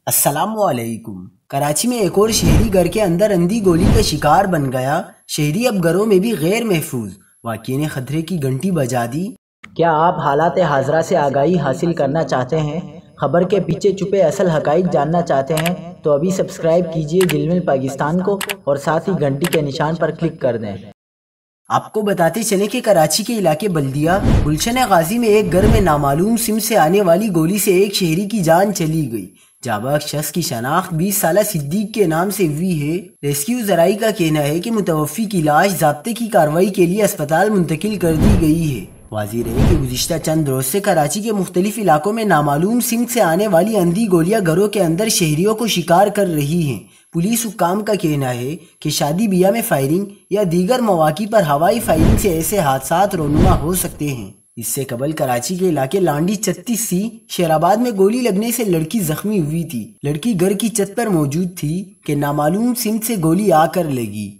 السلام علیکم۔ کراچی میں ایک اور شہری گھر کے اندر اندھی گولی کا شکار بن گیا۔ شہری اب گھروں میں بھی غیر محفوظ۔ واقعے نے خطرے کی گھنٹی بجا دی۔ کیا آپ حالات حاضرہ سے آگاہی حاصل کرنا چاہتے ہیں؟ خبر کے پیچھے چھپے اصل حقائق جاننا چاہتے ہیں تو ابھی سبسکرائب کیجئے جلمل پاکستان کو اور ساتھ ہی گھنٹی کے نشان پر کلک کر دیں۔ آپ کو بتاتے چلیں کہ کراچی کے علاقے بلدیہ گلشن غازی میں ایک گھر میں نامعلوم سمت سے آنے والی گولی سے ایک شہری کی جان چلی گئی۔ جاباک شخص کی شناخت 20 سالہ صدیق کے نام سے ہوئی ہے۔ ریسکیو ذرائع کا کہنا ہے کہ متوفی کی لاش ضابطے کی کارروائی کے لیے اسپتال منتقل کر دی گئی ہے۔ واضح رہے کہ گزشتہ چند روز سے کراچی کے مختلف علاقوں میں نامعلوم سمت سے آنے والی اندھی گولیاں گھروں کے اندر شہریوں کو شکار کر رہی ہیں۔ پولیس حکام کا کہنا ہے کہ شادی بیاہ میں فائرنگ یا دیگر مواقع پر ہوائی فائرنگ سے ایسے حادثات رونما ہو سکتے ہیں۔ اس سے قبل کراچی کے علاقے لانڈی 36 سی شیر آباد میں گولی لگنے سے لڑکی زخمی ہوئی تھی۔ لڑکی گھر کی چھت پر موجود تھی کہ نامعلوم سمت سے گولی آ کر لگی۔